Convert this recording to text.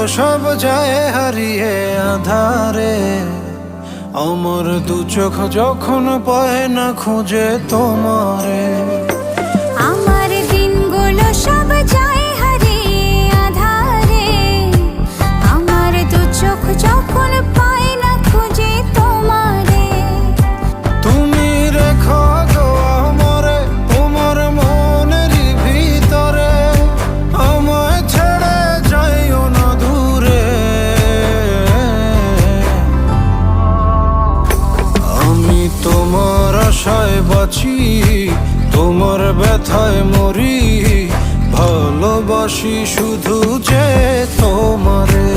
সব যায় হারিয়ে আধারে। আমার দু চোখ যখন পায় না খুঁজে তোমারে। আমার দিনগুলো সব যায় হারিয়ে আঁধারে। আমার দু চোখ যখন পায় না খুঁজে তোমারে। তুমি রেখো গো আমারে তোমার মনেরই ভিতরে, আমায় ছেড়ে যাইও না দূরে। আমি তোমার আশায় বাঁচি, তোমার ব্যথায় মরি, ভালোবাসি শুধু যে তোমারে।